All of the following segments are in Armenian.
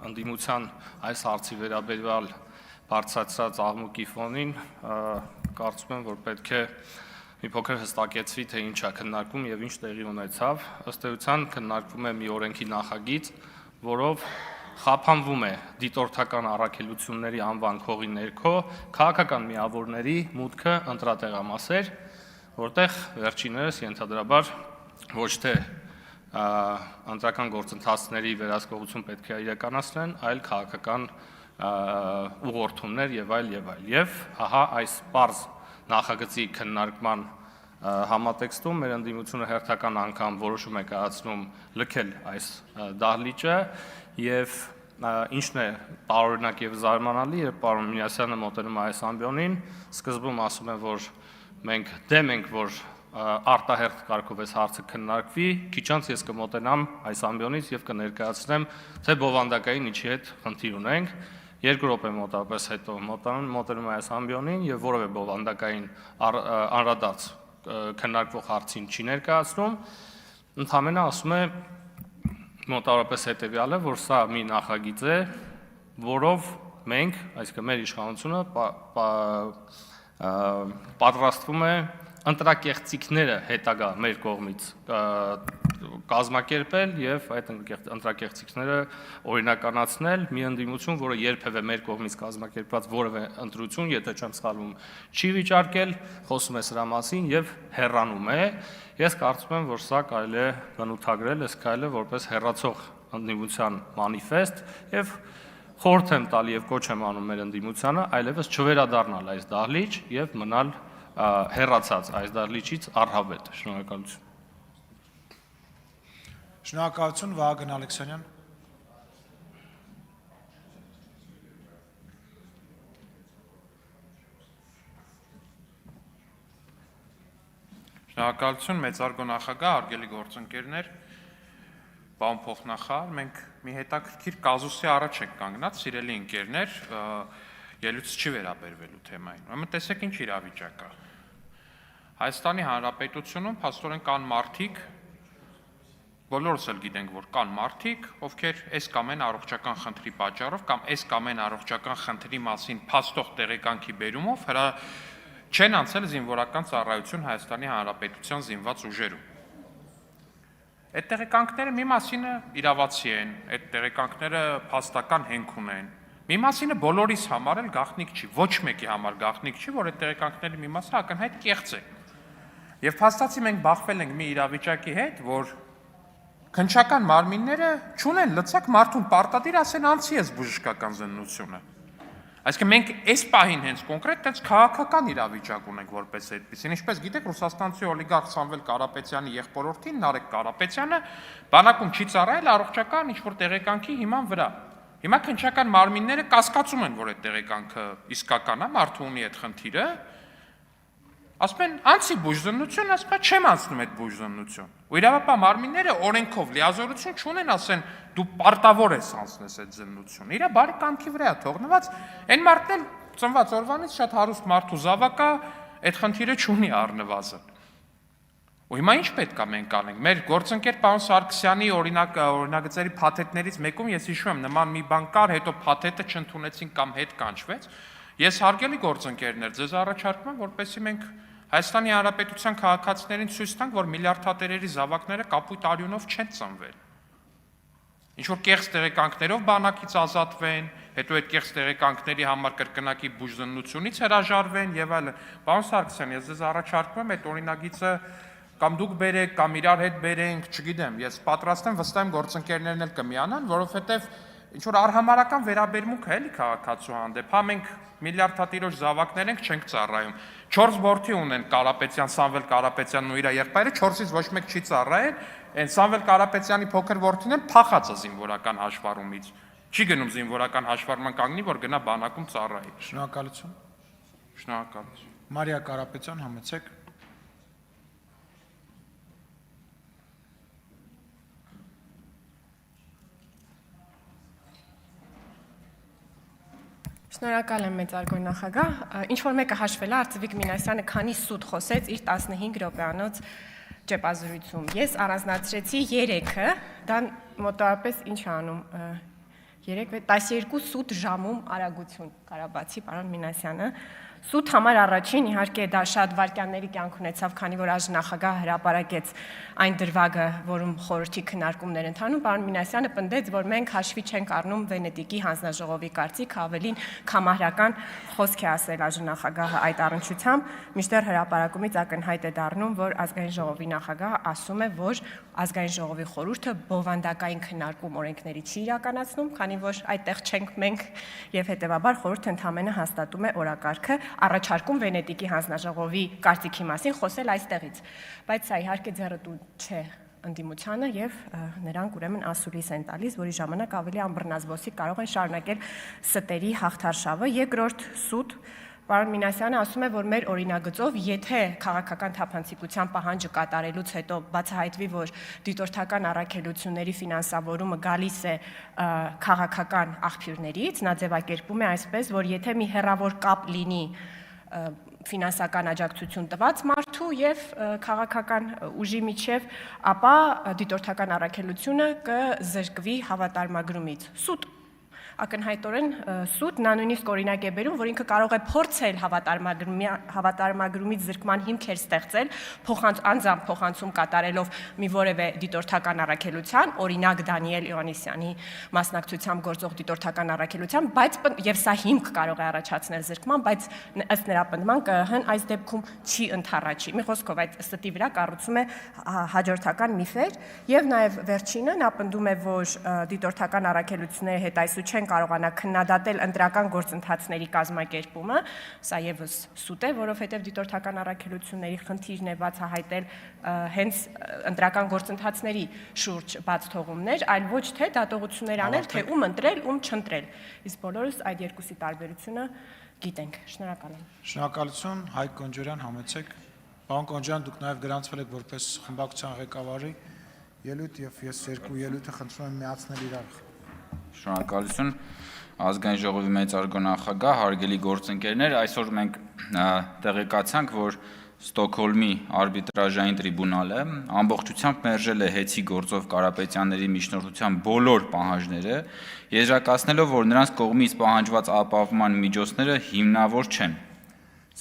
ընդդիմության այս հարցի վերաբերյալ բարձրացած աղմուկի ֆոնին կարծում եմ, որ պետք է մի փոքր հստակեցվի, թե ինչ է քննարկվում եւ ինչ տեղի ունեցավ։ Ըստ էության քննարկվում է մի օրենքի նախագիծ, որով խափանվում է դիտորդական առաքելությունների անվան քողի ներքո քաղաքական միավորների մուտքը ընտրատեղամասեր, որտեղ վերջիններս ենթադրաբար ոչ թե ընտրական գործընթացների վերահսկողություն պետք է իրականացնեն, այլ քաղաքական ուղղորդումներ եւ այլ եւ այլ։ Եվ ահա այս պարզ նախագծի քննարկման համատեքստում մեր ընդդիմությունը հերթական անգամ որոշում է կայացնում լքել այս դահլիճը եւ ինչն է տարօրինակ եւ զարմանալի, երբ պարոն Մինասյանը մոտենում է այս ամբիոնին, սկզբում ասում են, որ մենք դեմ ենք, որ արտահերթ կարգով այս հարցը քննարկվի, քիչ անց ես կմոտենամ այս ամբիոնից եւ կներկայացնեմ, թե բովանդակային ինչի հետ խնդիր ունենք։ 2 րոպե մոտավորապես հետո մոտենում է այս ամբիոնին եւ որևէ բովանդակային անդրադարձ քննարկվող հարցին չի ներկայացնում, ընդհանրապես ասում է մոտավորապես հետեւյալը, որ սա մի նախագիծ է, որով մենք, այսինքն մեր իշխանությունը պատրաստվում է ընտրակեղծիքները հետագա մեր կողմից կազմակերպել եւ այդ ընտրակեղծիքները օրինականացնել, մի ընդդիմություն, որը երբևէ մեր կողմից կազմակերպված որևէ ընտրություն, եթե չեմ սխալվում, չի վիճարկել, խոսում է սրա մասին եւ հեռանում է։ Ես կարծում եմ, որ սա կարելի է բնութագրել այս քայլը որպես հեռացող ընդդիմության մանիֆեստ եւ խորհուրդ եմ տալի եւ կոչ եմ անում մեր ընդդիմությանը այլևս չվերադառնալ այս դահլիճ եւ մնալ հեռացած այս դահլիճից առհավետ։ Շնորհակալություն։ Շնորհակալություն Վահագն Ալեքսանյան։ Շնորհակալություն մեծարգո նախագահ, հարգելի գործընկերներ, պարոն փոխնախարար, մենք մի հետաքրքիր կազուսի առաջ ենք կանգնած, սիրելի ընկերներ, ելույթը չի վերաբերվելու թեմային։ Ուրեմն տեսեք ինչ իրավիճակ է։ Հայաստանի Հանրապետությունում փաստորեն կան մարդիկ, բոլորս էլ գիտենք, որ կան մարդիկ, ովքեր այս կամ այն առողջական խնդրի պատճառով կամ այս կամ այն առողջական խնդրի մասին փաստող տեղեկանքի բերումով չեն անցել զինվորական ծառայություն Հայաստանի Հանրապետության զինված ուժերում։ Այդ տեղեկանքները մի մասինը իրավացի են, այդ տեղեկանքները փաստական հենք ունեն։ Մի մասինը բոլորիս համար էլ գաղտնիք չի, ոչ մեկի համար գաղտնիք չի, որ այդ տեղեկանքների մի մասը ակնհայտ կեղծ է։ Եվ փաստացի մենք բախվել ենք մի իրավիճակի հետ, որ քննչական մարմինները չունեն լծակ մարդուն պարտադիր ասեն անցի ես բժշկական զննությունը։ Այսինքն մենք այս պահին հենց կոնկրետ այդպես քաղաքական իրավիճակ ունենք որպես այդպեսին, ինչպես գիտեք, ռուսաստանցի օլիգարխ Սամվել Կարապետյանի եղբորորդին Նարեկ Կարապետյանը բանակում չի ծառայել առողջական ինչ-որ տեղեկանքի հիման վրա։ Հիմա քննչական մարմինները կասկածում են, որ այդ տեղեկանքը իսկական է, մարդու ունի այդ խնդիրը, ասում են անցի բուժզննություն, ասում են չեմ անցնում այդ բուժզննություն։ Ու իրավապահ մարմինները օրենքով լիազորություն չունեն, ասեն դու պարտավոր ես անցնես այդ զննությունը։ Իրա բարի կամքի վրա է թողնված, այն մարդն էլ ծնված օրվանից շատ հարուստ մարդու զավակ է, այդ խնդիրը չունի առնվազն։ Ու հիմա ինչ պետք է մենք անենք։ Մեր գործընկեր պարոն Սարգսյանի օրինագծերի փաթեթներից մեկում ես հիշում եմ նման մի բան կար, հետո փաթեթը չընդունեցին կամ հետ կանչվեց։ Ես հարգելի գործընկերներ, ձեզ առաջարկում եմ, որպեսզի մենք Հայաստանի Հանրապետության քաղաքացիներին ցույց տանք, որ միլիարդատերերի զավակները կապույտ արյունով չեն ծնվել։ Ինչ որ կեղծ տեղեկանքներով բանակից ազատվեն, հետո այդ կեղծ տեղեկանքների համար կրկնակի բուժզննությունից հրաժարվեն եւ այլն։ Պարոն Սարգսյան, ես ձեզ առաջարկում եմ այդ օրինագիծը կամ դուք բերեք, կամ իրար հետ բերենք, չգիտեմ, ես պատրաստ եմ, վստահ եմ գործընկերներն էլ կմիանան, որովհետեւ ինչ որ արհամարական վերաբերմունք է էլի քաղաքացու հանդեպ։ Հա մենք միլիարդատիրոջ զավակներ ենք, չենք ծառայում։ 4 որդի ունեն Կարապետյան, Սամվել Կարապետյանն ու իր եղբայրը, 4-ից ոչ մեկ չի ծառայել, այն Սամվել Կարապետյանի փոքր որդին էլ փախած է զինվորական հաշվառումից։ Չի գնում զինվորական հաշվառման կանգնի, որ գնա բանակում ծառայի։ Շնորհակալություն։ Շնորհակալություն։ Մարիա Կարապետյան, համեցեք։ Շնորհակալ եմ մեծարգո նախագահ, ինչ որ մեկը հաշվել է, Արծվիկ Մինասյանը քանի սուտ խոսեց իր 15 րոպեանոց ճեպազրույցում։ Ես առանձնացրեցի 3-ը, դա մոտավորապես ինչ անում 12 սուտ ժամում արագություն Ղարաբաղցի պարոն Մինասյանը Սուտ համար առաջին իհարկե դա շատ վայրկյանների կյանք ունեցավ, քանի որ այժմ նախագահը հրապարակեց այն դրվագը, որում խորհրդի քննարկումներ ընթանում, պարոն Մինասյանը պնդեց, որ մենք հաշվի չենք առնում Վենետիկի հանձնաժողովի կարծիքը, ավելին կամահրական խոսք է ասել այժմ նախագահը այդ առնչությամբ, մինչդեռ հրապարակումից ակնհայտ է դառնում, որ ազգային ժողովի նախագահը ասում է, որ ազգային ժողովի խորհուրդը բովանդակային քննարկում օրենքների չի իրականացնում, քանի որ այդտեղ չենք մենք եւ հետեւաբար խորհուրդը ընդհանրապես հաստատում է օրակարգը առաջարկում Վենետիկի հանձնաժողովի կարծիքի մասին խոսել այստեղից, բայց սա իհարկե ձեռնտու չէ ընդդիմությանը եւ նրանք ուրեմն ասուլիս են տալիս, որի ժամանակ ավելի ամբռնազբոսիկ կարող են շարունակել ստերի հաղթարշավը։ Երկրորդ սուտ Պարոն Մինասյանը ասում է, որ մեր օրինագծով, եթե քաղաքական թափանցիկության պահանջը կատարելուց հետո բացահայտվի, որ դիտորդական առաքելությունների ֆինանսավորումը գալիս է քաղաքական աղբյուրներից, նա ձևակերպում է այսպես, որ եթե մի հեռավոր կապ լինի ֆինանսական աջակցություն տված մարդու եւ քաղաքական ուժի միջև, ապա դիտորդական առաքելությունը կզրկվի հավատարմագրումից։ Սուտ ակնհայտորեն սուտ նա նույնիսկ օրինակ է բերում, որ ինքը կարող է փորձել հավատարմագրումից զրկման հիմքեր ստեղծել, անձամբ փոխանցում կատարելով մի որևէ դիտորդական առաքելության, օրինակ Դանիել Իովանեսյանի մասնակցությամբ գործող դիտորդական առաքելության, բայց եւ սա հիմք կարող է առաջացնել զրկման, բայց ըստ նրա պնդման ԿԸՀ-ն այս դեպքում չի ընդառաջի։ Մի խոսքով այդ ստի վրա կառուցում է հաջորդական միֆեր եւ նաեւ վերջինը նա պնդում է, որ դիտորդական առաքելությունների հետ այսու չեն կարողանա քննադատել ընտրական գործընթացների կազմակերպումը, սա եւս սուտ է, որովհետեւ դիտորդական առաքելությունների խնդիրն է բացահայտել հենց ընտրական գործընթացների շուրջ բաց թողումներ, այլ ոչ թե դատողություններ անել, թե ում ընտրել, ում չընտրել։ Իսկ բոլորս այդ երկուսի տարբերությունը գիտենք։ Շնորհակալ եմ։ Շնորհակալություն, Հայկ Կոնջորյան, համեցեք։ Պարոն Կոնջորյան, դուք նաև գրանցվել եք որպես խմբակցության ղեկավարի ելույթ եւ ես երկու ելույթը խնդրում եմ միացնել իրար։ Շնորհակալություն ազգային ժողովի մեծարգո նախագահ, հարգելի գործընկերներ, այսօր մենք տեղեկացանք, որ Ստոկհոլմի արբիտրաժային տրիբունալը ամբողջությամբ մերժել է հեծի գործով Կարապետյանների միջնորդության բոլոր պահանջները, եզրակացնելով, որ նրանց կողմից պահանջված ապահովման միջոցները հիմնավոր չեն։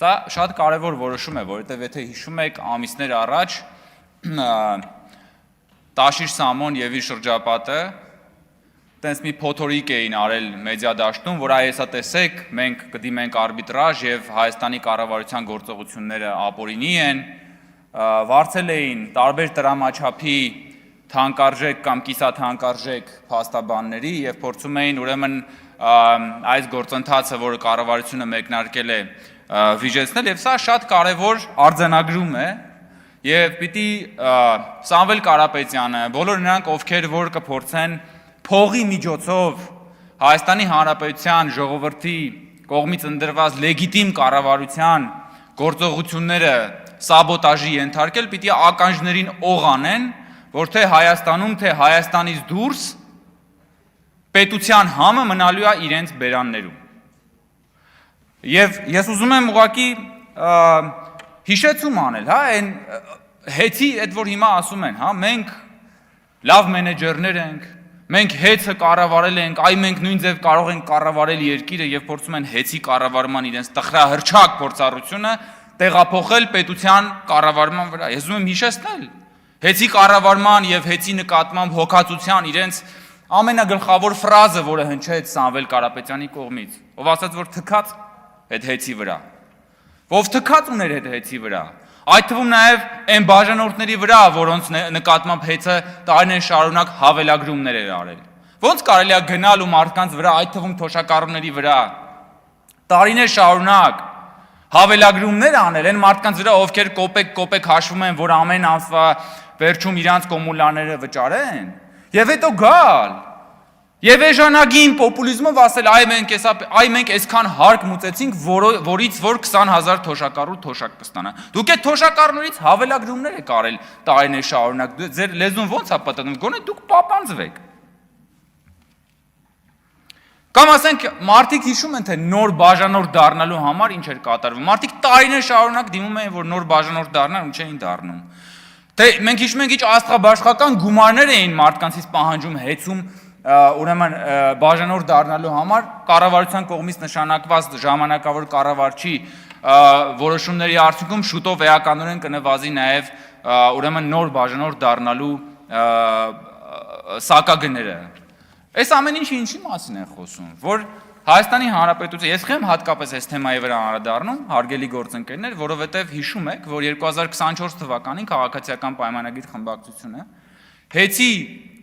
Սա շատ կարևոր որոշում է, որովհետև եթե հիշում եք, ամիսներ առաջ Տաշիր Սամոն եւ իր շրջապատը տենց մի փոթորիկ էին արել մեդիադաշտում, որ այսա տեսեք, մենք կդիմենք արբիտրաժ եւ Հայաստանի կառավարության գործողությունները ապօրինի են, վարձել էին տարբեր տրամաչափի թանկարժեք կամ կիսաթանկարժեք փաստաբանների եւ փորձում էին ուրեմն այս գործընթացը, որը կառավարությունը մեկնարկել է, վիճեցնել եւ սա շատ կարեւոր արձանագրում է եւ պիտի Սամվել Կարապետյանը, բոլոր նրանք, ովքեր որ կփորձեն փողի միջոցով Հայաստանի Հանրապետության ժողովրդի կողմից ընդրված լեգիտիմ կառավարության գործողությունները սաբոտաժի ենթարկել, պիտի ականջներին օղ անեն, որ թե Հայաստանում, թե Հայաստանից դուրս պետության համը մնալու է իրենց բերաններում։ Եվ ես ուզում եմ ուղղակի հիշեցում անել, հա, այն հեծի այդ որ հիմա ասում են, հա, մենք լավ մենեջերներ ենք, մենք հեծը կառավարել ենք, այ մենք նույն ձև կարող ենք կառավարել երկիրը եւ փորձում են հեծի կառավարման իրենց տխրահրճակ փորձառությունը տեղափոխել պետության կառավարման վրա։ Ես ուզում եմ հիշեցնել հեծի կառավարման եւ հեծի նկատմամբ հոգացության իրենց ամենագլխավոր ֆրազը, որը հնչեց Սամվել Կարապետյանի կողմից, ով ասաց, որ թքած այդ հեծի վրա, ով թքած ուներ այդ հեծի վրա, այդ թվում նաև այն բաժանորդների վրա, որոնց նկատմամբ հեծը տարիներ շարունակ հավելագրումներ էր արել։ Ոնց կարելի է գնալ ու մարդկանց վրա, այդ թվում թոշակառուների վրա, տարիներ շարունակ հավելագրումներ անել այն մարդկանց վրա, ովքեր կոպեկ հաշվում են, որ ամեն ամսվա վերջում իրանց կոմունալները վճարեն, եւ հետո գալ եւ էժանագին պոպուլիզմով ասել, այ մենք այսքան հարկ մուծեցինք, որից որ 20,000 թոշակառու թոշակ կստանա։ Դուք այդ թոշակառուներից հավելագրումներ եք արել տարիներ շարունակ, ձեր լեզուն ո՞նց է պատտնում, գոնե դուք պապանձվեք։ Կամ ասենք մարդիկ հիշում են, թե նոր բաժանորդ դառնալու համար ինչ էր կատարվում։ Մարդիկ տարիներ շարունակ դիմում էին, որ նոր բաժանորդ դառնան ու չէին դառնում։ Թե մենք հիշում ենք ինչ աստղաբաշխական գումարներ էին մարդկանցից պահանջում հեծում ուրեմն բաժանորդ դառնալու համար կառավարության կողմից նշանակված ժամանակավոր կառավարչի որոշումների արդյունքում շուտով էականորեն կնվազի նաև ուրեմն նոր բաժանորդ դառնալու սակագները։ Այս ամեն ինչը ինչի մասին է խոսում, որ Հայաստանի Հանրապետությունը, ես խեմ հատկապես այս թեմայի վրա անդրադառնում, հարգելի գործընկերներ, որովհետև հիշում եք, որ 2024 թվականին քաղաքացիական պայմանագիր խմբակցությունը հեծի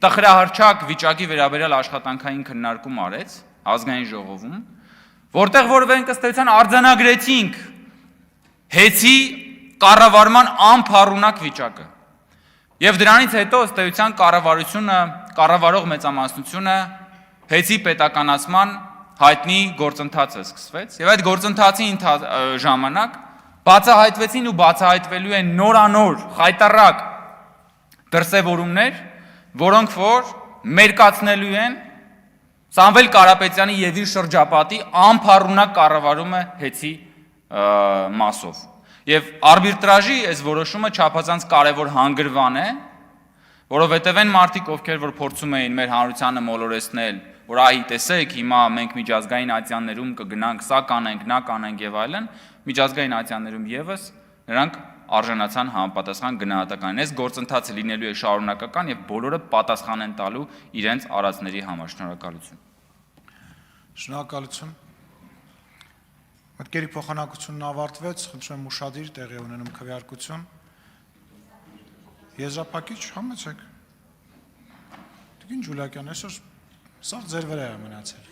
տխրահարճակ վիճակի վերաբերյալ աշխատանքային քննարկում արեց ազգային ժողովում, որտեղ որովհետև ըստ էության արձանագրեցինք հեծի կառավարման անփառունակ վիճակը։ Եվ դրանից հետո ըստ էության կառավարությունը, կառավարող մեծամասնությունը հեծի պետականացման հայտնի գործընթացը սկսվեց, եւ այդ գործընթացի ժամանակ բացահայտվեցին ու բացահայտվելու են նորանոր խայտառակ դրսևորումներ, որոնք որ մերկացնելու են Սամվել Կարապետյանի եւ իր շրջապատի անփառունակ կառավարումը հեծի մասով։ Եվ արբիտրաժի այս որոշումը չափազանց կարևոր հանգրվան է, որովհետև այն մարդիկ, ովքեր որ փորձում էին մեր հանրությանը մոլորեցնել, որ այ տեսեք, հիմա մենք միջազգային ատյաններում կգնանք, սա կանենք, նա կանենք եւ այլն, միջազգային ատյաններում եւս նրանք արժանացան համապատասխան գնահատական։ Այս գործընթացը լինելու է շարունակական եւ բոլորը պատասխան են տալու իրենց արածների համար։ Շնորհակալություն։ Շնորհակալություն։ Մտքերի փոխանակությունն ավարտվեց, խնդրում եմ ուշադիր տեղի ունենում քվեարկություն։ Եզրափակիչ համեցեք։ Տիկին Ջուլակյան, այսօր սա ձեր վրա է մնացել։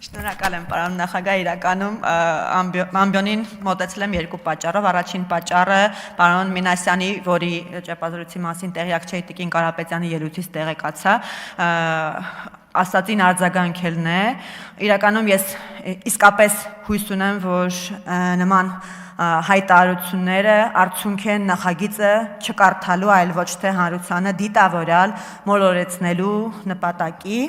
Շնորհակալ եմ, պարոն նախագահ, իրականում ամբիոնին մոտեցել եմ երկու պատճառով։ Առաջին պատճառը պարոն Մինասյանի, որի ճեպազրույցի մասին տեղյակ չէի, Տիկին Կարապետյանի ելույթից տեղեկացա, ասածին արձագանքելն է։ Իրականում ես իսկապես հույս ունեմ, որ նման հայտարարությունները արդյունք են նախագիծը չկարդալու, այլ ոչ թե հանրությանը դիտավորյալ մոլորեցնելու նպատակի,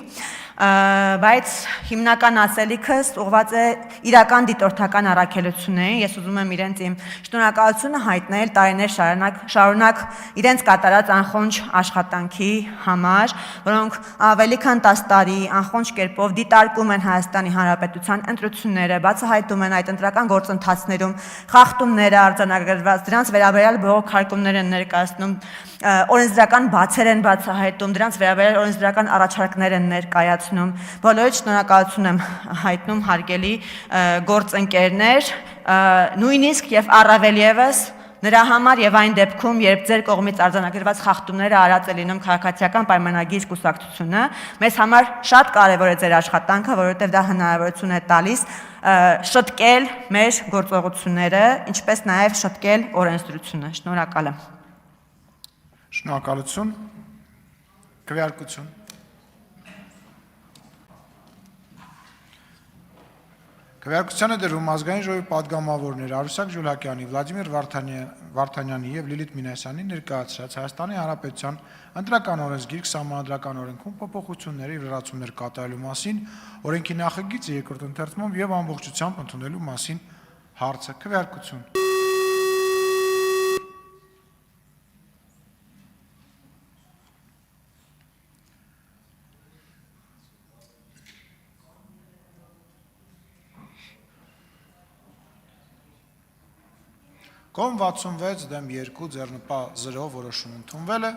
բայց հիմնական ասելիքս ուղղված է իրական դիտորդական առաքելություններին։ Ես ուզում եմ իրենց իմ շնորհակալությունը հայտնել տարիներ շարունակ իրենց կատարած անխոնջ աշխատանքի համար, որոնք ավելի քան 10 տարի անխոնջ կերպով դիտարկում են Հայաստանի Հանրապետության ընտրությունները, բացահայտում են այդ ընտրական գործընթացներում խախտումները արձանագրված, դրանց վերաբերյալ բողոքարկումներ են ներկայացնում, օրենսդրական բացեր են բացահայտում, դրանց վերաբերյալ օրենսդրական առաջարկներ են ներկայացնում։ Բոլորիդ շնորհակալություն եմ հայտնում, հարգելի գործընկերներ, նույնիսկ եւ առավել եւս նրա համար եւ այն դեպքում, երբ ձեր կողմից արձանագրված խախտումները արած է լինում քաղաքացիական պայմանագիր կուսակցությունը, մեզ համար շատ կարեւոր է ձեր աշխատանքը, որովհետեւ դա հնարավորություն է տալիս շտկել մեր գործողությունները, ինչպես նաեւ շտկել օրենսդրությունը։ Շնորհակալ եմ։ Շնորհակալություն։ Քվեարկություն։ Քվեարկությանը դրում ազգային ժողովի պատգամավորներ Արուսակ Ջուլակյանի, Վլադիմիր Վարդանյանի եւ Լիլիթ Մինասյանի ներկայացրած Հայաստանի Հանրապետության ընտրական օրենսգիրք սահմանադրական օրենքում փոփոխությունների եւ լրացումներ կատարելու մասին օրենքի նախագիծը երկրորդ ընթերցումով եւ ամբողջությամբ ընդունելու մասին հարցը։ Քվեարկություն։ Կողմ 66 դեմ 2 ձեռնպահ 0 որոշում ընդունվել է։